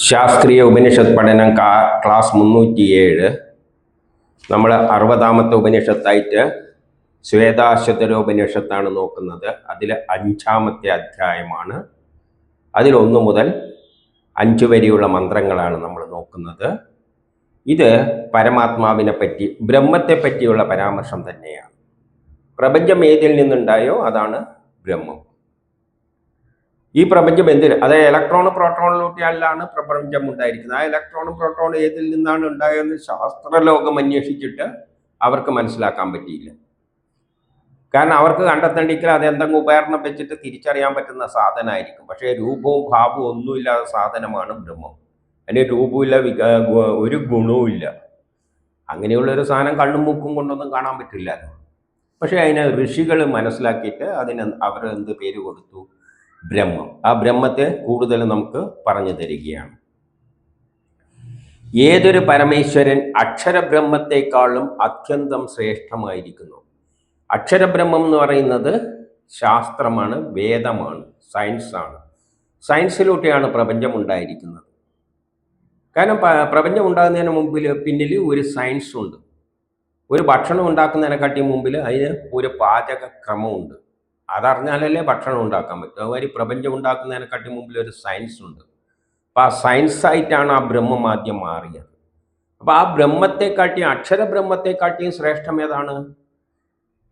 ശാസ്ത്രീയ ഉപനിഷത്ത് പഠനം ക്ലാസ് 307. നമ്മൾ 60ാമത്തെ ഉപനിഷത്തായിട്ട് ശ്വേതാശ്വതരോപനിഷത്താണ് നോക്കുന്നത്. അതിൽ 5ാമത്തെ അധ്യായമാണ്. അതിൽ 1 മുതൽ 5 വരെയുള്ള മന്ത്രങ്ങളാണ് നമ്മൾ നോക്കുന്നത്. ഇത് പരമാത്മാവിനെ പറ്റി, ബ്രഹ്മത്തെ പറ്റിയുള്ള പരാമർശം തന്നെയാണ്. പ്രപഞ്ചം ഏതിൽ നിന്നുണ്ടായോ അതാണ് ബ്രഹ്മം. ഈ പ്രപഞ്ചം എന്തിന്, അതായത് ഇലക്ട്രോണും പ്രോട്ടോണിലൂടെയല്ലാണ് പ്രപഞ്ചം ഉണ്ടായിരിക്കുന്നത്. ആ ഇലക്ട്രോണും പ്രോട്ടോണും ഏതിൽ നിന്നാണ് ഉണ്ടായതെന്ന് ശാസ്ത്രലോകം അന്വേഷിച്ചിട്ട് അവർക്ക് മനസ്സിലാക്കാൻ പറ്റിയില്ല. കാരണം അവർക്ക് കണ്ടെത്തേണ്ടെങ്കിൽ അത് എന്തെങ്കിലും ഉപകരണം വെച്ചിട്ട് തിരിച്ചറിയാൻ പറ്റുന്ന സാധനമായിരിക്കും. പക്ഷേ രൂപവും ഭാവവും ഒന്നുമില്ലാത്ത സാധനമാണ് ബ്രഹ്മം. അതിന് രൂപമില്ല, ഒരു ഗുണവുമില്ല. അങ്ങനെയുള്ളൊരു സാധനം കണ്ണും മൂക്കും കൊണ്ടൊന്നും കാണാൻ പറ്റില്ലല്ലോ. പക്ഷേ അതിനെ ഋഷികൾ മനസ്സിലാക്കിയിട്ട് അതിന് അവർ എന്ത് പേര് കൊടുത്തു? ബ്രഹ്മം. ആ ബ്രഹ്മത്തെ കൂടുതൽ നമുക്ക് പറഞ്ഞു തരികയാണ്. ഏതൊരു പരമേശ്വരൻ അക്ഷരബ്രഹ്മത്തെക്കാളും അത്യന്തം ശ്രേഷ്ഠമായിരിക്കുന്നു. അക്ഷരബ്രഹ്മം എന്ന് പറയുന്നത് ശാസ്ത്രമാണ്, വേദമാണ്, സയൻസാണ്. സയൻസിലൂടെയാണ് പ്രപഞ്ചം ഉണ്ടായിരിക്കുന്നത്. കാരണം പ്രപഞ്ചം ഉണ്ടാകുന്നതിന് പിന്നിൽ ഒരു സയൻസ് ഉണ്ട്. ഒരു ഭക്ഷണം ഉണ്ടാക്കുന്നതിനെക്കാട്ടി മുമ്പിൽ അതിന് ഒരു പാചക ക്രമമുണ്ട്. അതറിഞ്ഞാലല്ലേ ഭക്ഷണം ഉണ്ടാക്കാൻ പറ്റും. അതുമാതിരി പ്രപഞ്ചം ഉണ്ടാക്കുന്നതിനെക്കാട്ടി മുമ്പിൽ ഒരു സയൻസ് ഉണ്ട്. അപ്പോൾ ആ സയൻസായിട്ടാണ് ആ ബ്രഹ്മം ആദ്യം മാറിയത്. അപ്പോൾ ആ ബ്രഹ്മത്തെക്കാട്ടിയും, അക്ഷരബ്രഹ്മത്തെക്കാട്ടിയും ശ്രേഷ്ഠം ഏതാണ്?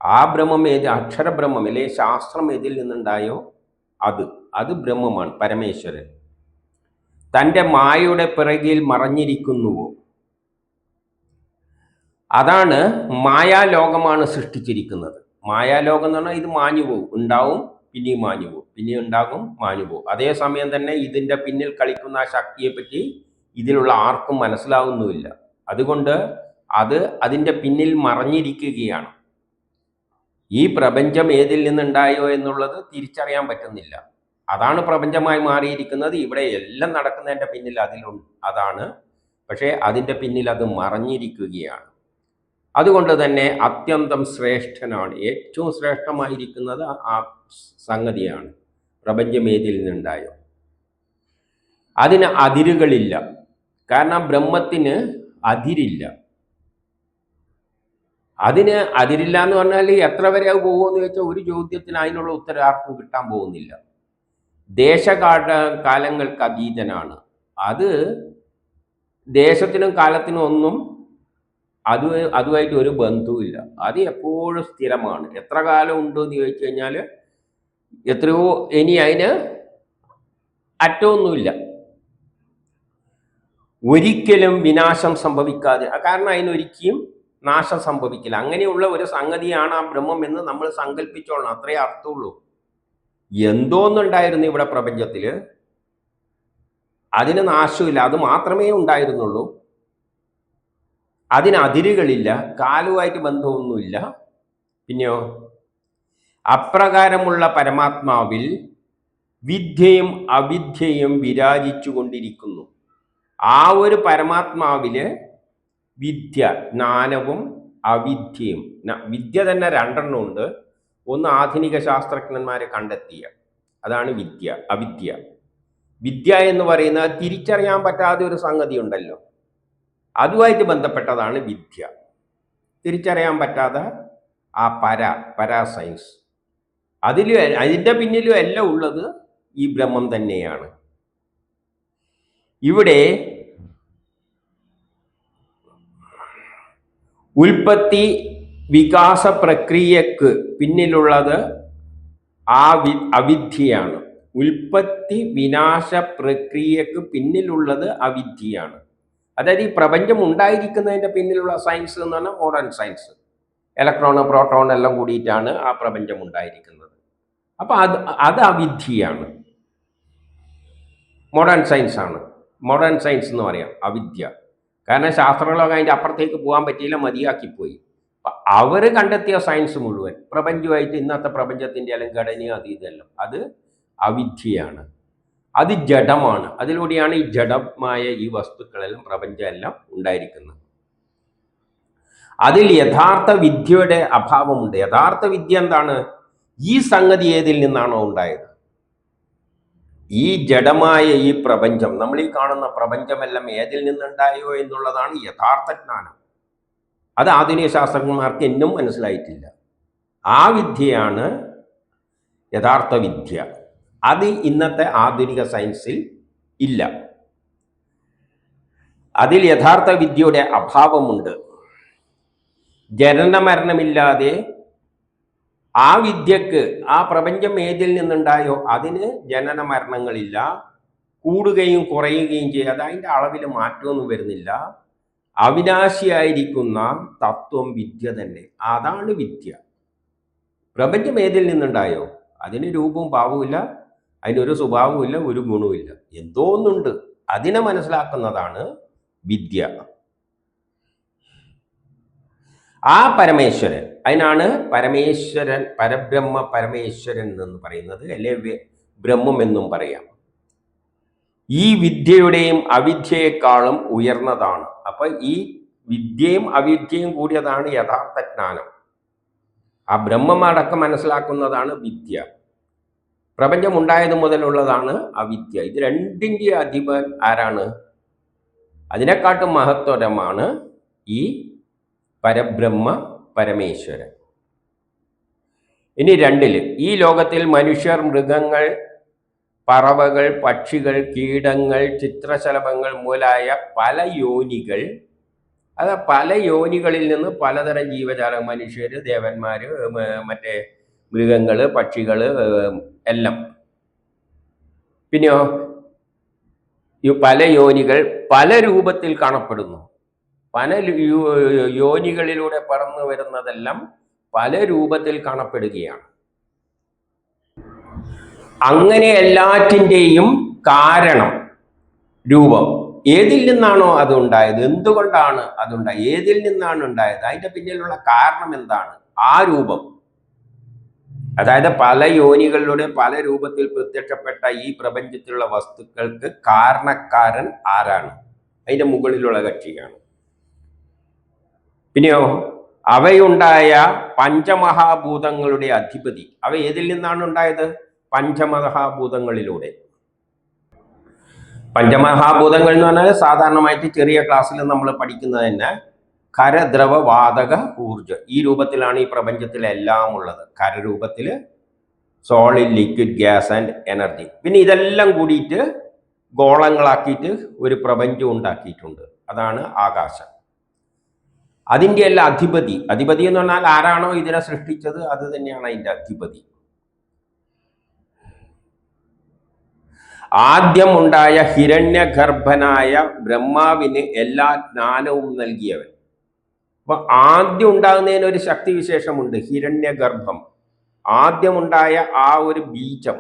ആ ബ്രഹ്മം അക്ഷരബ്രഹ്മം അല്ലെ ശാസ്ത്രം ഏതിൽ നിന്നുണ്ടായോ അത് ബ്രഹ്മമാണ്, പരമേശ്വരൻ. തൻ്റെ മായയുടെ പിറകിൽ മറഞ്ഞിരിക്കുന്നുവോ, അതാണ് മായാലോകമാണ് സൃഷ്ടിച്ചിരിക്കുന്നത്. മായാലോകം എന്ന് പറഞ്ഞാൽ ഇത് മാഞ്ഞു പോകും, ഉണ്ടാവും, പിന്നെയും മാഞ്ഞു പോകും, പിന്നെയും ഉണ്ടാകും, മാഞ്ഞു പോകും. അതേസമയം തന്നെ ഇതിൻ്റെ പിന്നിൽ കളിക്കുന്ന ആ ശക്തിയെ പറ്റി ഇതിലുള്ള ആർക്കും മനസ്സിലാവുന്നുമില്ല. അതുകൊണ്ട് അതിൻ്റെ പിന്നിൽ മറഞ്ഞിരിക്കുകയാണ്. ഈ പ്രപഞ്ചം ഏതിൽ നിന്നുണ്ടായോ എന്നുള്ളത് തിരിച്ചറിയാൻ പറ്റുന്നില്ല. അതാണ് പ്രപഞ്ചമായി മാറിയിരിക്കുന്നത്. ഇവിടെ എല്ലാം നടക്കുന്നതിൻ്റെ പിന്നിൽ അതാണ്. പക്ഷേ അതിൻ്റെ പിന്നിൽ അത് മറഞ്ഞിരിക്കുകയാണ്. അതുകൊണ്ട് തന്നെ അത്യന്തം ശ്രേഷ്ഠനാണ്, ഏറ്റവും ശ്രേഷ്ഠമായിരിക്കുന്നത് ആ സംഗതിയാണ്. പ്രപഞ്ചം ഏതിൽ നിന്നുണ്ടായോ അതിന് അതിരുകളില്ല. കാരണം ബ്രഹ്മത്തിന് അതിരില്ല. അതിന് അതിരില്ല എന്ന് പറഞ്ഞാൽ എത്ര വരെ പോകുമെന്ന് ചോദിച്ചാൽ ഒരു ചോദ്യത്തിന് അതിനുള്ള ഉത്തരം ആർക്കും കിട്ടാൻ പോകുന്നില്ല. കാലങ്ങൾക്ക് അതീതനാണ്. അത് ദേശത്തിനും കാലത്തിനും ഒന്നും അതുമായിട്ട് ഒരു ബന്ധവുമില്ല. അത് എപ്പോഴും സ്ഥിരമാണ്. എത്ര കാലം ഉണ്ടെന്ന് ചോദിച്ചു കഴിഞ്ഞാൽ എത്രയോ, ഇനി അതിന് അറ്റമൊന്നുമില്ല. ഒരിക്കലും വിനാശം സംഭവിക്കാതെ, കാരണം അതിനൊരിക്കലും നാശം സംഭവിക്കില്ല. അങ്ങനെയുള്ള ഒരു സംഗതിയാണ് ആ ബ്രഹ്മം എന്ന് നമ്മൾ സങ്കല്പിച്ചോളണം. അത്രേ അർത്ഥമുള്ളൂ. എന്തോന്നുണ്ടായിരുന്നു ഇവിടെ പ്രപഞ്ചത്തിൽ, അതിന് നാശമില്ല, അത് മാത്രമേ ഉണ്ടായിരുന്നുള്ളൂ. അതിന് അതിരുകളില്ല, കാലവുമായിട്ട് ബന്ധമൊന്നുമില്ല. പിന്നെയോ അപ്രകാരമുള്ള പരമാത്മാവിൽ വിദ്യയും അവിദ്യയും വിരാജിച്ചു കൊണ്ടിരിക്കുന്നു. ആ ഒരു പരമാത്മാവില് വിദ്യ, ജ്ഞാനവും അവിദ്യയും, വിദ്യ തന്നെ 2 ഉണ്ട്. ഒന്ന് ആധുനിക ശാസ്ത്രജ്ഞന്മാരെ കണ്ടെത്തിയ, അതാണ് വിദ്യ. അവിദ്യ, വിദ്യ എന്ന് പറയുന്നത് തിരിച്ചറിയാൻ പറ്റാത്ത ഒരു സംഗതി ഉണ്ടല്ലോ, അതുമായിട്ട് ബന്ധപ്പെട്ടതാണ് വിദ്യ. തിരിച്ചറിയാൻ പറ്റാതെ ആ പരാ സയൻസ്, അതിൻ്റെ പിന്നിലും എല്ലാം ഉള്ളത് ഈ ബ്രഹ്മം തന്നെയാണ്. ഇവിടെ ഉൽപ്പത്തി വികാസ പ്രക്രിയക്ക് പിന്നിലുള്ളത് അവിദ്യയാണ്. ഉൽപ്പത്തി വിനാശ പ്രക്രിയക്ക് പിന്നിലുള്ളത് അവിദ്യയാണ്. അതായത് ഈ പ്രപഞ്ചം ഉണ്ടായിരിക്കുന്നതിൻ്റെ പിന്നിലുള്ള സയൻസ് എന്ന് പറഞ്ഞാൽ മോഡേൺ സയൻസ്. ഇലക്ട്രോൺ പ്രോട്ടോൺ എല്ലാം കൂടിയിട്ടാണ് ആ പ്രപഞ്ചം ഉണ്ടായിരിക്കുന്നത്. അപ്പോൾ അത് അവിദ്യയാണ്, മോഡേൺ സയൻസാണ്. മോഡേൺ സയൻസ് എന്ന് പറയാം അവിദ്യ. കാരണം ശാസ്ത്രങ്ങളൊക്കെ അതിൻ്റെ അപ്പുറത്തേക്ക് പോകാൻ പറ്റിയില്ല, മതിയാക്കിപ്പോയി. അവർ കണ്ടെത്തിയ സയൻസ് മുഴുവൻ പ്രപഞ്ചമായിട്ട്, ഇന്നത്തെ പ്രപഞ്ചത്തിൻ്റെ അല്ലെങ്കിൽ ഘടനയും ഇതെല്ലാം അത് അവിദ്യയാണ്. അത് ജഡമാണ്. അതിലൂടെയാണ് ഈ ജഡമായ ഈ വസ്തുക്കളെല്ലാം, പ്രപഞ്ചമെല്ലാം ഉണ്ടായിരിക്കുന്നത്. അതിൽ യഥാർത്ഥ വിദ്യയുടെ അഭാവമുണ്ട്. യഥാർത്ഥ വിദ്യ എന്താണ്? ഈ സംഗതി ഏതിൽ നിന്നാണോ ഉണ്ടായത് ഈ ജഡമായ ഈ പ്രപഞ്ചം, നമ്മൾ ഈ കാണുന്ന പ്രപഞ്ചമെല്ലാം ഏതിൽ നിന്നുണ്ടായോ എന്നുള്ളതാണ് യഥാർത്ഥ ജ്ഞാനം. അത് ആധുനിക ശാസ്ത്രജ്ഞന്മാർക്ക് ഇന്നും മനസ്സിലായിട്ടില്ല. ആ വിദ്യയാണ് യഥാർത്ഥ വിദ്യ. അത് ഇന്നത്തെ ആധുനിക സയൻസിൽ ഇല്ല. അതിൽ യഥാർത്ഥ വിദ്യയുടെ അഭാവമുണ്ട്. ജനന മരണമില്ലാതെ ആ വിദ്യക്ക്, ആ പ്രപഞ്ചം ഏതിൽ നിന്നുണ്ടായോ അതിന് ജനന മരണങ്ങളില്ല, കൂടുകയും കുറയുകയും ചെയ്യാതെ അതിൻ്റെ അളവിൽ മാറ്റമൊന്നും വരുന്നില്ല. അവിനാശിയായിരിക്കുന്ന തത്വം വിദ്യ തന്നെ, അതാണ് വിദ്യ. പ്രപഞ്ചം ഏതിൽ നിന്നുണ്ടായോ അതിന് രൂപവും ഭാവവുമില്ല, അതിനൊരു സ്വഭാവവുമില്ല, ഒരു ഗുണവുമില്ല, എന്തോ ഒന്നുണ്ട്. അതിനെ മനസ്സിലാക്കുന്നതാണ് വിദ്യ. ആ പരമേശ്വരൻ, അതിനാണ് പരമേശ്വരൻ, പരബ്രഹ്മ പരമേശ്വരൻ എന്ന് പറയുന്നത്, അല്ലെ ബ്രഹ്മം എന്നും പറയാം. ഈ വിദ്യയുടെയും അവിദ്യയെക്കാളും ഉയർന്നതാണ്. അപ്പൊ ഈ വിദ്യയും അവിദ്യയും കൂടിയതാണ് യഥാർത്ഥ ജ്ഞാനം. ആ ബ്രഹ്മം അടക്കം മനസ്സിലാക്കുന്നതാണ് വിദ്യ. പ്രപഞ്ചം ഉണ്ടായത് മുതലുള്ളതാണ് അവിദ്യ. ഇത് രണ്ടിൻ്റെ അധിപൻ ആരാണ്? അതിനെക്കാട്ടും മഹത്വരമാണ് ഈ പരബ്രഹ്മ പരമേശ്വരൻ. ഇനി രണ്ടില്, ഈ ലോകത്തിൽ മനുഷ്യർ, മൃഗങ്ങൾ, പറവകൾ, പക്ഷികൾ, കീടങ്ങൾ, ചിത്രശലഭങ്ങൾ മുതലായ പല യോനികൾ, അത് പല യോനികളിൽ നിന്ന് പലതരം ജീവജാലം, മനുഷ്യര്, ദേവന്മാര്, മറ്റേ മൃഗങ്ങള്, പക്ഷികള് എല്ലാം. പിന്നെയോ ഈ പല യോനികൾ പല രൂപത്തിൽ കാണപ്പെടുന്നു. പല യോനികളിലൂടെ പറന്നു വരുന്നതെല്ലാം പല രൂപത്തിൽ കാണപ്പെടുകയാണ്. അങ്ങനെ എല്ലാറ്റിൻ്റെയും കാരണം, രൂപം, ഏതിൽ നിന്നാണോ അതുണ്ടായത്, എന്തുകൊണ്ടാണ് അതുണ്ടായത്, ഏതിൽ നിന്നാണ് ഉണ്ടായത്, അതിൻ്റെ പിന്നിലുള്ള കാരണം എന്താണ്, ആ രൂപം. അതായത് പല യോനികളിലൂടെ പല രൂപത്തിൽ പ്രത്യക്ഷപ്പെട്ട ഈ പ്രപഞ്ചത്തിലുള്ള വസ്തുക്കൾക്ക് കാരണക്കാരൻ ആരാണ്? അതിൻ്റെ മുകളിലുള്ള കക്ഷിയാണ്. പിന്നെയോ അവയുണ്ടായ പഞ്ചമഹാഭൂതങ്ങളുടെ അധിപതി, അവ ഏതിൽ നിന്നാണ് ഉണ്ടായത്? പഞ്ചമഹാഭൂതങ്ങളിലൂടെ. പഞ്ചമഹാഭൂതങ്ങൾ എന്ന് പറഞ്ഞാൽ സാധാരണമായിട്ട് ചെറിയ ക്ലാസ്സിൽ നമ്മൾ പഠിക്കുന്നത് തന്നെ ഖരദ്രവ വാതക ഊർജം, ഈ രൂപത്തിലാണ് ഈ പ്രപഞ്ചത്തിലെല്ലാം ഉള്ളത്. ഖരരൂപത്തിൽ, solid, liquid, gas and energy. പിന്നെ ഇതെല്ലാം കൂടിയിട്ട് ഗോളങ്ങളാക്കിയിട്ട് ഒരു പ്രപഞ്ചം ഉണ്ടാക്കിയിട്ടുണ്ട്, അതാണ് ആകാശം. അതിൻ്റെ എല്ലാം അധിപതി, അധിപതി എന്ന് പറഞ്ഞാൽ ആരാണോ ഇതിനെ സൃഷ്ടിച്ചത് അത് തന്നെയാണ് അതിൻ്റെ അധിപതി. ആദ്യം ഉണ്ടായ ഹിരണ്യഗർഭനായ ബ്രഹ്മാവിന് എല്ലാ ജ്ഞാനവും നൽകിയവൻ. അപ്പൊ ആദ്യം ഉണ്ടാകുന്നതിന് ഒരു ശക്തി വിശേഷമുണ്ട്, ഹിരണ്യഗർഭം. ആദ്യമുണ്ടായ ആ ഒരു ബീജം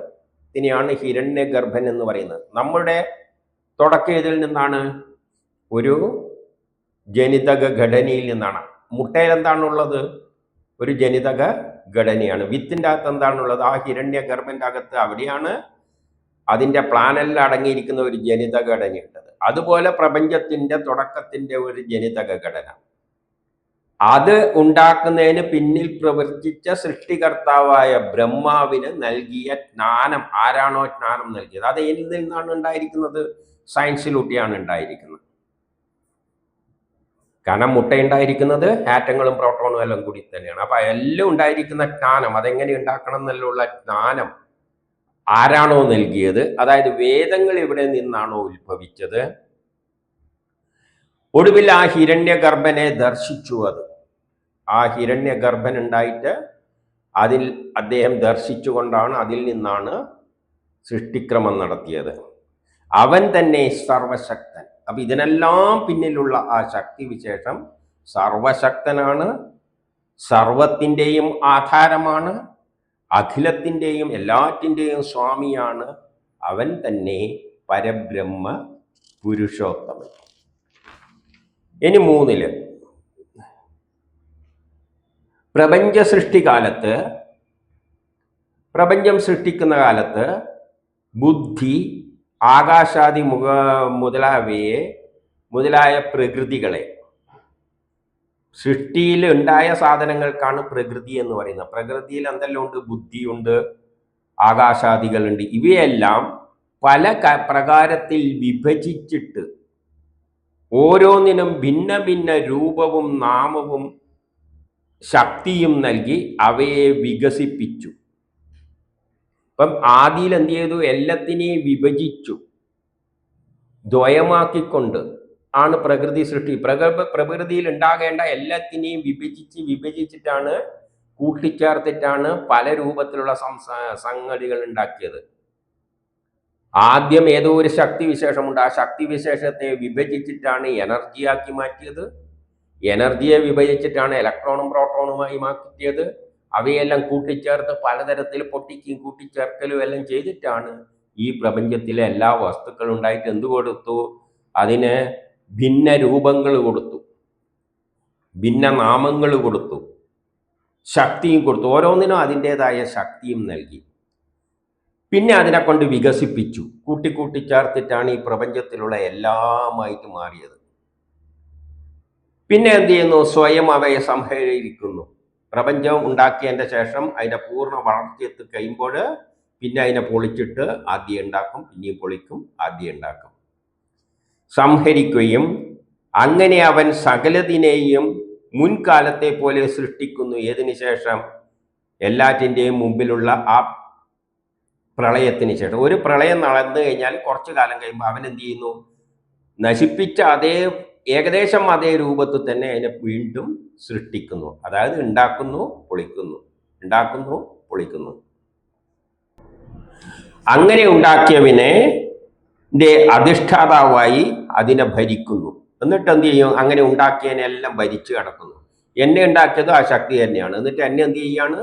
ഇതിനെയാണ് ഹിരണ്യഗർഭൻ എന്ന് പറയുന്നത്. നമ്മുടെ തുടക്കം ഇതിൽ നിന്നാണ്? ഒരു ജനിതക ഘടനയിൽ നിന്നാണ്. മുട്ടയിൽ എന്താണുള്ളത്? ഒരു ജനിതക ഘടനയാണ്. വിത്തിൻ്റെ അകത്ത് എന്താണുള്ളത്? ആ ഹിരണ്യഗർഭൻ്റെ അകത്ത്, അവിടെയാണ് അതിൻ്റെ പ്ലാനെല്ലാം അടങ്ങിയിരിക്കുന്ന ഒരു ജനിതക ഘടനയുണ്ടത്. അതുപോലെ പ്രപഞ്ചത്തിൻ്റെ തുടക്കത്തിൻ്റെ ഒരു ജനിതക ഘടന, അത് ഉണ്ടാക്കുന്നതിന് പിന്നിൽ പ്രവർത്തിച്ച സൃഷ്ടികർത്താവായ ബ്രഹ്മാവിന് നൽകിയ ജ്ഞാനം, ആരാണോ ജ്ഞാനം നൽകിയത്, അത് എന്നിൽ നിന്നാണ് ഉണ്ടായിരിക്കുന്നത്? സയൻസിലൂട്ടിയാണ് ഉണ്ടായിരിക്കുന്നത്. കാരണം മുട്ടയുണ്ടായിരിക്കുന്നത് ആറ്റങ്ങളും പ്രോട്ടോണും എല്ലാം കൂടി തന്നെയാണ്. അപ്പൊ എല്ലാം ഉണ്ടായിരിക്കുന്ന ജ്ഞാനം, അതെങ്ങനെ ഉണ്ടാക്കണം എന്നുള്ള ജ്ഞാനം ആരാണോ നൽകിയത്, അതായത് വേദങ്ങൾ എവിടെ നിന്നാണോ ഉത്ഭവിച്ചത്, ഒടുവിൽ ആ ഹിരണ്യഗർഭനെ ദർശിച്ചു. ആ ഹിരണ്യഗർഭൻ ഉണ്ടായിട്ട് അതിൽ അദ്ദേഹം ദർശിച്ചുകൊണ്ടാണ്, അതിൽ നിന്നാണ് സൃഷ്ടിക്രമം നടത്തിയത്. അവൻ തന്നെ സർവശക്തൻ. അപ്പൊ ഇതിനെല്ലാം പിന്നിലുള്ള ആ ശക്തി വിശേഷം സർവശക്തനാണ്, സർവത്തിൻ്റെയും ആധാരമാണ്, അഖിലത്തിൻ്റെയും എല്ലാറ്റിൻ്റെയും സ്വാമിയാണ്. അവൻ തന്നെ പരബ്രഹ്മ പുരുഷോത്തമൻ. ഇനി മൂന്നില്, പ്രപഞ്ച സൃഷ്ടികാലത്ത്, പ്രപഞ്ചം സൃഷ്ടിക്കുന്ന കാലത്ത് ബുദ്ധി, ആകാശാദി മുതലായ പ്രകൃതികളെ, സൃഷ്ടിയിൽ ഉണ്ടായ സാധനങ്ങൾക്കാണ് പ്രകൃതി എന്ന് പറയുന്നത്. പ്രകൃതിയിൽ എന്തെല്ലാം ഉണ്ട്? ബുദ്ധിയുണ്ട്, ആകാശാദികളുണ്ട്. ഇവയെല്ലാം പല പ്രകാരത്തിൽ വിഭജിച്ചിട്ട് ഓരോന്നിനും ഭിന്ന ഭിന്ന രൂപവും നാമവും ശക്തിയും നൽകി അവയെ വികസിപ്പിച്ചു. ഇപ്പം ആദിയിൽ എന്ത് ചെയ്തു? എല്ലാത്തിനെയും വിഭജിച്ചു, ദ്വയമാക്കിക്കൊണ്ട് ആണ് പ്രകൃതി സൃഷ്ടി. പ്രകൃതിയിൽ ഉണ്ടാകേണ്ട എല്ലാത്തിനെയും വിഭജിച്ചിട്ടാണ്, കൂട്ടിച്ചേർത്തിട്ടാണ് പല രൂപത്തിലുള്ള സംഗതികൾ ഉണ്ടാക്കിയത്. ആദ്യം ഏതോ ഒരു ശക്തിവിശേഷമുണ്ട്, ആ ശക്തിവിശേഷത്തെ വിഭജിച്ചിട്ടാണ് എനർജിയാക്കി മാറ്റിയത്. എനർജിയെ വിഭജിച്ചിട്ടാണ് ഇലക്ട്രോണും പ്രോട്ടോണുമായി മാറ്റിയത്. അവയെല്ലാം കൂട്ടിച്ചേർത്ത് പലതരത്തിൽ പൊട്ടിക്കുകയും കൂട്ടിച്ചേർക്കലും എല്ലാം ചെയ്തിട്ടാണ് ഈ പ്രപഞ്ചത്തിലെ എല്ലാ വസ്തുക്കളും ഉണ്ടായിട്ട് എന്ത് കൊടുത്തു? അതിന് ഭിന്ന രൂപങ്ങൾ കൊടുത്തു, ഭിന്ന നാമങ്ങൾ കൊടുത്തു, ശക്തിയും കൊടുത്തു. ഓരോന്നിനും അതിൻ്റെതായ ശക്തിയും നൽകി. പിന്നെ അതിനെ കൊണ്ട് വികസിപ്പിച്ചു, കൂട്ടിച്ചേർത്തിട്ടാണ് ഈ പ്രപഞ്ചത്തിലുള്ള എല്ലാമായിട്ട് മാറിയത്. പിന്നെ എന്ത് ചെയ്യുന്നു? സ്വയം അവയെ സംഹരിക്കുന്നു. പ്രപഞ്ചം ഉണ്ടാക്കിയതിൻ്റെ ശേഷം അതിൻ്റെ പൂർണ്ണ വളർച്ചയെത്തി കഴിയുമ്പോൾ പിന്നെ അതിനെ പൊളിച്ചിട്ട് ആദ്യം ഉണ്ടാക്കും, പിന്നെയും പൊളിക്കും, ആദ്യം ഉണ്ടാക്കും, സംഹരിക്കുകയും അങ്ങനെ അവൻ സകലതിനെയും മുൻകാലത്തെ പോലെ സൃഷ്ടിക്കുന്നു. ഏതിനു ശേഷം? എല്ലാറ്റിൻ്റെയും മുമ്പിലുള്ള ആ പ്രളയത്തിന് ശേഷം. ഒരു പ്രളയം നടന്നു കഴിഞ്ഞാൽ കുറച്ചു കാലം കഴിയുമ്പോൾ അവൻ എന്ത് ചെയ്യുന്നു? നശിപ്പിച്ച ഏകദേശം അതേ രൂപത്തിൽ തന്നെ അതിനെ വീണ്ടും സൃഷ്ടിക്കുന്നു. അതായത് ഉണ്ടാക്കുന്നു, പൊളിക്കുന്നു, ഉണ്ടാക്കുന്നു, പൊളിക്കുന്നു. അങ്ങനെ ഉണ്ടാക്കിയവനെ അധിഷ്ഠാതാവായി അതിനെ ഭരിക്കുന്നു. എന്നിട്ട് എന്ത് ചെയ്യും? അങ്ങനെ ഉണ്ടാക്കിയതിനെല്ലാം ഭരിച്ചു കിടക്കുന്നു. എന്നെ ഉണ്ടാക്കിയത് ആ ശക്തി തന്നെയാണ്. എന്നിട്ട് എന്നെ എന്ത് ചെയ്യാണ്?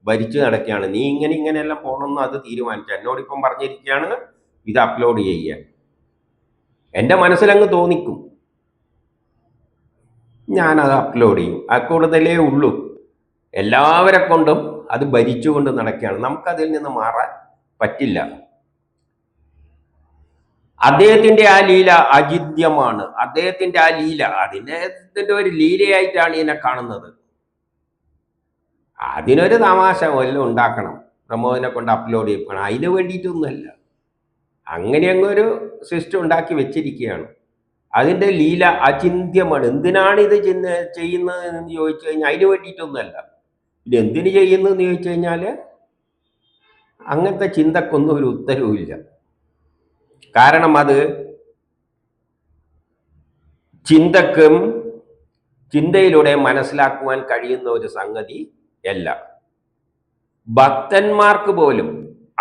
ഭരിച്ചു നടക്കുകയാണ്. നീ ഇങ്ങനെയെല്ലാം പോകണമെന്ന് അത് തീരുമാനിച്ചു. എന്നോടിപ്പം പറഞ്ഞിരിക്കുകയാണ് ഇത് അപ്ലോഡ് ചെയ്യാൻ. എൻ്റെ മനസ്സിലങ്ങ് തോന്നിക്കും, ഞാനത് അപ്ലോഡ് ചെയ്യും. ആ കൂടുതലേ ഉള്ളൂ. എല്ലാവരെ കൊണ്ടും അത് ഭരിച്ചുകൊണ്ട് നടക്കുകയാണ്. നമുക്കതിൽ നിന്ന് മാറാൻ പറ്റില്ല. അദ്ദേഹത്തിന്റെ ആ ലീല അജിദ്യമാണ്. അദ്ദേഹത്തിന്റെ ആ ലീല, അതിൻ്റെ ഒരു ലീലയായിട്ടാണ് ഇതിനെ കാണുന്നത്. അതിനൊരു തമാശ വല്ലതും ഉണ്ടാക്കണം, പ്രമോദിനെ കൊണ്ട് അപ്ലോഡ് ചെയ്യണം, അതിന് വേണ്ടിയിട്ടൊന്നുമല്ല. അങ്ങനെ അങ്ങൊരു സിസ്റ്റം ഉണ്ടാക്കി വെച്ചിരിക്കുകയാണ്. അതിൻ്റെ ലീല അചിന്ത്യമാണ്. എന്തിനാണ് ഇത് ചെയ്യുന്നത് എന്ന് ചോദിച്ചു കഴിഞ്ഞാൽ അതിന് വേണ്ടിയിട്ടൊന്നുമല്ല. ഇത് എന്തിനു ചെയ്യുന്നതെന്ന് ചോദിച്ചു കഴിഞ്ഞാൽ അങ്ങനത്തെ ചിന്തക്കൊന്നും ഒരു ഉത്തരവുമില്ല. കാരണം അത് ചിന്തയിലൂടെ മനസ്സിലാക്കുവാൻ കഴിയുന്ന ഒരു സംഗതി അല്ല. ഭക്തന്മാർക്ക് പോലും,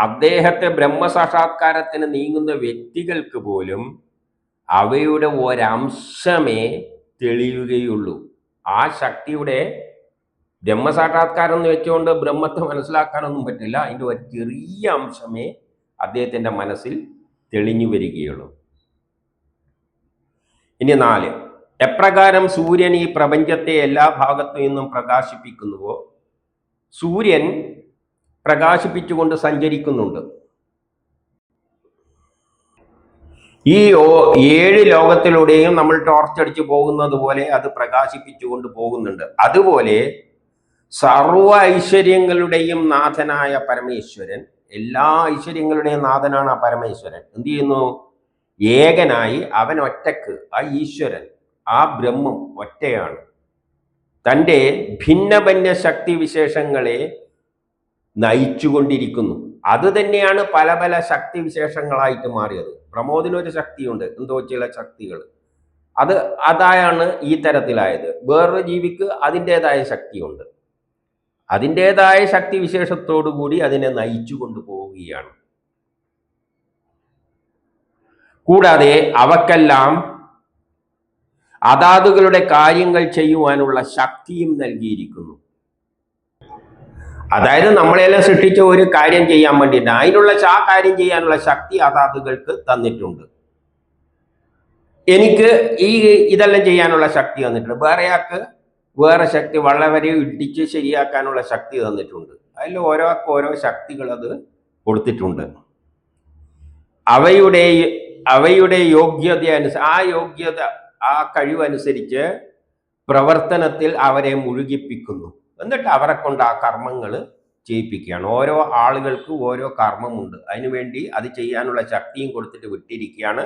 അദ്ദേഹത്തെ ബ്രഹ്മസാക്ഷാത്കാരത്തിന് നീങ്ങുന്ന വ്യക്തികൾക്ക് പോലും അവയുടെ ഒരംശമേ തെളിയുകയുള്ളൂ. ആ ശക്തിയുടെ ബ്രഹ്മസാക്ഷാത്കാരം എന്ന് വെച്ചുകൊണ്ട് ബ്രഹ്മത്തെ മനസ്സിലാക്കാനൊന്നും പറ്റില്ല. അതിൻ്റെ ഒരു ചെറിയ അംശമേ അദ്ദേഹത്തിൻ്റെ മനസ്സിൽ തെളിഞ്ഞു വരികയുള്ളൂ. ഇനി 4, എപ്രകാരം സൂര്യൻ ഈ പ്രപഞ്ചത്തെ എല്ലാ ഭാഗത്തു നിന്നും പ്രകാശിപ്പിക്കുന്നുവോ, സൂര്യൻ പ്രകാശിപ്പിച്ചുകൊണ്ട് സഞ്ചരിക്കുന്നുണ്ട്. ഈ 7 ലോകത്തിലൂടെയും നമ്മൾ ടോർച്ചടിച്ച് പോകുന്നത് പോലെ അത് പ്രകാശിപ്പിച്ചുകൊണ്ട് പോകുന്നുണ്ട്. അതുപോലെ സർവ ഐശ്വര്യങ്ങളുടെയും നാഥനായ പരമേശ്വരൻ, എല്ലാ ഐശ്വര്യങ്ങളുടെയും നാഥനാണ് ആ പരമേശ്വരൻ. എന്ത് ചെയ്യുന്നു? ഏകനായി അവൻ ഒറ്റക്ക്, ആ ഈശ്വരൻ, ആ ബ്രഹ്മം ഒറ്റയാണ്. തൻ്റെ ഭിന്ന ഭിന്ന ശക്തി വിശേഷങ്ങളെ നയിച്ചുകൊണ്ടിരിക്കുന്നു. അത് തന്നെയാണ് പല പല ശക്തി വിശേഷങ്ങളായിട്ട് മാറിയത്. പ്രമോദിനൊരു ശക്തിയുണ്ട്, എന്തോ ചില ശക്തികൾ, അതായാണ് ഈ തരത്തിലായത്. വേറൊരു ജീവിക്ക് അതിൻ്റെതായ ശക്തിയുണ്ട്. അതിൻ്റെതായ ശക്തി വിശേഷത്തോടു കൂടി അതിനെ നയിച്ചു കൊണ്ടുപോവുകയാണ്. കൂടാതെ അവക്കെല്ലാം അതാതുകളുടെ കാര്യങ്ങൾ ചെയ്യുവാനുള്ള ശക്തിയും നൽകിയിരിക്കുന്നു. അതായത് നമ്മളെല്ലാം സൃഷ്ടിച്ച ഒരു കാര്യം ചെയ്യാൻ വേണ്ടിയിട്ട് ആ കാര്യം ചെയ്യാനുള്ള ശക്തി അതാതുകൾക്ക് തന്നിട്ടുണ്ട്. എനിക്ക് ഇതെല്ലാം ചെയ്യാനുള്ള ശക്തി തന്നിട്ടുണ്ട്. വേറെയാൾക്ക് വേറെ ശക്തി, വളരെ ഇടിച്ച് ശരിയാക്കാനുള്ള ശക്തി തന്നിട്ടുണ്ട്. അതിൽ ഓരോക്ക് ഓരോ ശക്തികൾ അത് കൊടുത്തിട്ടുണ്ട്. അവയുടെ യോഗ്യത ആ കഴിവനുസരിച്ച് പ്രവർത്തനത്തിൽ അവരെ മുഴുകിപ്പിക്കുന്നു. എന്നിട്ട് അവരെ കൊണ്ട് ആ കർമ്മങ്ങൾ ചെയ്യിപ്പിക്കുകയാണ്. ഓരോ ആളുകൾക്ക് ഓരോ കർമ്മമുണ്ട്, അതിനുവേണ്ടി അത് ചെയ്യാനുള്ള ശക്തിയും കൊടുത്തിട്ട് വിട്ടിരിക്കുകയാണ്.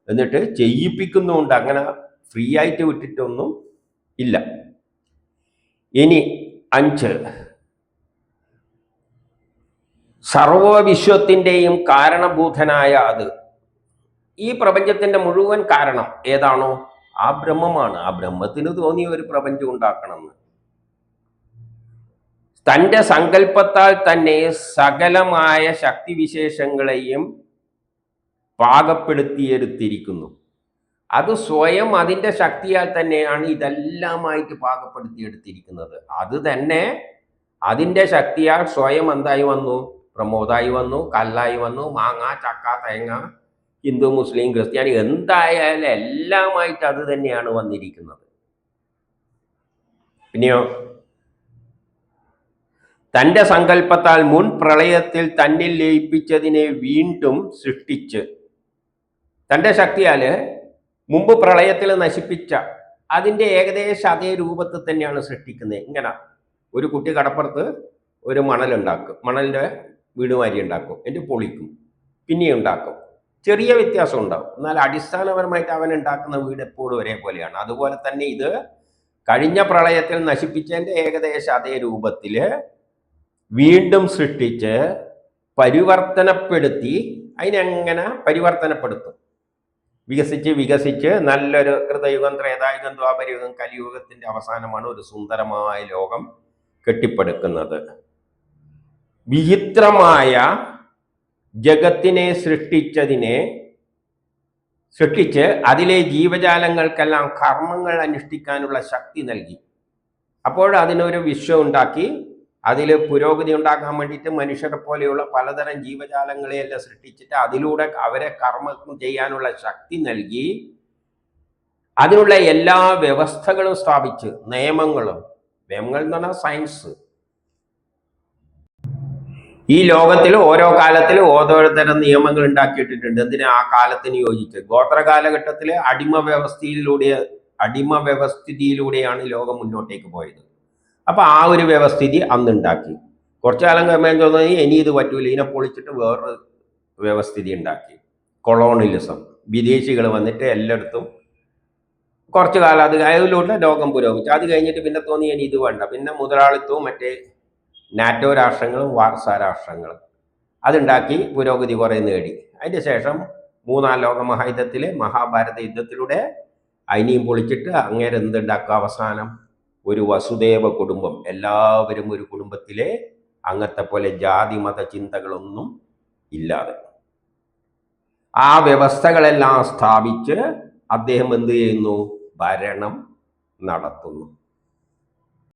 എന്നിട്ട് ചെയ്യിപ്പിക്കുന്നുമുണ്ട്. അങ്ങനെ ഫ്രീ ആയിട്ട് വിട്ടിട്ടൊന്നും ഇല്ല. ഇനി 5, സർവവിശ്വത്തിൻ്റെയും കാരണഭൂതനായ അത്. ഈ പ്രപഞ്ചത്തിന്റെ മുഴുവൻ കാരണം ഏതാണോ ആ ബ്രഹ്മമാണ്. ആ ബ്രഹ്മത്തിന് തോന്നിയ ഒരു പ്രപഞ്ചം ഉണ്ടാക്കണമെന്ന് തൻ്റെ സങ്കല്പത്താൽ തന്നെ സകലമായ ശക്തിവിശേഷങ്ങളെയും പാകപ്പെടുത്തിയെടുത്തിരിക്കുന്നു. അത് സ്വയം അതിൻ്റെ ശക്തിയാൽ തന്നെയാണ് ഇതെല്ലാമായിട്ട് പാകപ്പെടുത്തിയെടുത്തിരിക്കുന്നത്. അത് തന്നെ അതിൻ്റെ ശക്തിയാൽ സ്വയം എന്തായി വന്നു? പ്രമോദായി വന്നു, കല്ലായി വന്നു, മാങ്ങ, ചക്ക, തേങ്ങ, ഹിന്ദു, മുസ്ലിം, ക്രിസ്ത്യാനി, എന്തായാലും എല്ലാമായിട്ട് അത് തന്നെയാണ് വന്നിരിക്കുന്നത്. പിന്നെയോ തൻ്റെ സങ്കല്പത്താൽ മുൻ പ്രളയത്തിൽ തന്നിൽ ലയിപ്പിച്ചതിനെ വീണ്ടും സൃഷ്ടിച്ച്, തൻ്റെ ശക്തിയാൽ മുമ്പ് പ്രളയത്തിൽ നശിപ്പിച്ച അതിൻ്റെ ഏകദേശം അതേ രൂപത്തിൽ തന്നെയാണ് സൃഷ്ടിക്കുന്നത്. ഇങ്ങനെ ഒരു കുട്ടി കടപ്പുറത്ത് ഒരു മണലുണ്ടാക്കും, മണലിൻ്റെ വീട് മാതിരി ഉണ്ടാക്കും, എന്നിട്ട് പൊളിക്കും, പിന്നെയും ഉണ്ടാക്കും. ചെറിയ വ്യത്യാസം ഉണ്ടാവും, എന്നാൽ അടിസ്ഥാനപരമായിട്ട് അവൻ ഉണ്ടാക്കുന്ന വീട് എപ്പോഴും ഒരേപോലെയാണ്. അതുപോലെ തന്നെ ഇത് കഴിഞ്ഞ പ്രളയത്തിൽ നശിപ്പിച്ചതിൻ്റെ ഏകദേശം അതേ രൂപത്തിൽ വീണ്ടും സൃഷ്ടിച്ച് പരിവർത്തനപ്പെടുത്തി, അതിനെങ്ങനെ പരിവർത്തനപ്പെടുത്തും? വികസിച്ച് നല്ലൊരു കൃതയുഗം, ത്രേതായുഗം, ദ്വാപരയുഗം, കലിയുഗത്തിൻ്റെ അവസാനമാണ് ഒരു സുന്ദരമായ ലോകം കെട്ടിപ്പടുക്കുന്നത്. വിചിത്രമായ ജഗത്തിനെ സൃഷ്ടിച്ച് അതിലെ ജീവജാലങ്ങൾക്കെല്ലാം കർമ്മങ്ങൾ അനുഷ്ഠിക്കാനുള്ള ശക്തി നൽകി. അപ്പോൾ അതിനൊരു വിശ്വം ഉണ്ടാക്കി, അതിൽ പുരോഗതി ഉണ്ടാക്കാൻ വേണ്ടിയിട്ട് മനുഷ്യരെ പോലെയുള്ള പലതരം ജീവജാലങ്ങളെയെല്ലാം സൃഷ്ടിച്ചിട്ട് അതിലൂടെ അവരെ കർമ്മം ചെയ്യാനുള്ള ശക്തി നൽകി. അതിനുള്ള എല്ലാ വ്യവസ്ഥകളും സ്ഥാപിച്ച്, നിയമങ്ങൾ എന്ന് പറഞ്ഞാൽ സയൻസ്. ഈ ലോകത്തിൽ ഓരോ കാലത്തിലും ഓരോരുത്തരം നിയമങ്ങൾ ഉണ്ടാക്കിയിട്ടിട്ടുണ്ട്. എന്തിനാ? ആ കാലത്തിന് യോജിച്ച്. ഗോത്ര കാലഘട്ടത്തിലെ അടിമ വ്യവസ്ഥിതിയിലൂടെയാണ് ലോകം മുന്നോട്ടേക്ക് പോയത്. അപ്പൊ ആ ഒരു വ്യവസ്ഥിതി അന്നുണ്ടാക്കി. കുറച്ചു കാലം കഴിയുമ്പോൾ തോന്നി ഇനി ഇത് പറ്റൂല, ഇതിനെ പൊളിച്ചിട്ട് വേറൊരു വ്യവസ്ഥിതി ഉണ്ടാക്കി. കൊളോണിയലിസം. വിദേശികൾ വന്നിട്ട് എല്ലായിടത്തും കുറച്ചു കാലം അതിലൂടെ ലോകം പുരോഗമിച്ചു. അത് കഴിഞ്ഞിട്ട് പിന്നെ തോന്നി ഇനി ഇത് വേണ്ട, പിന്നെ മുതലാളിത്തവും മറ്റേ നാറ്റോ രാഷ്ട്രങ്ങളും വാർസ രാഷ്ട്രങ്ങളും അതുണ്ടാക്കി പുരോഗതി കുറേ നേടി. അതിന് ശേഷം 3-ാം ലോക മഹായുദ്ധത്തിലെ മഹാഭാരത യുദ്ധത്തിലൂടെ അതിനെയും പൊളിച്ചിട്ട് അങ്ങേരെ എന്തുണ്ടാക്കുക? അവസാനം ഒരു വസുദേവ കുടുംബം, എല്ലാവരും ഒരു കുടുംബത്തിലെ അങ്ങനത്തെ പോലെ ജാതി മത ചിന്തകളൊന്നും ഇല്ലാതെ ആ വ്യവസ്ഥകളെല്ലാം സ്ഥാപിച്ച് അദ്ദേഹം എന്ത് ചെയ്യുന്നു? ഭരണം നടത്തുന്നു.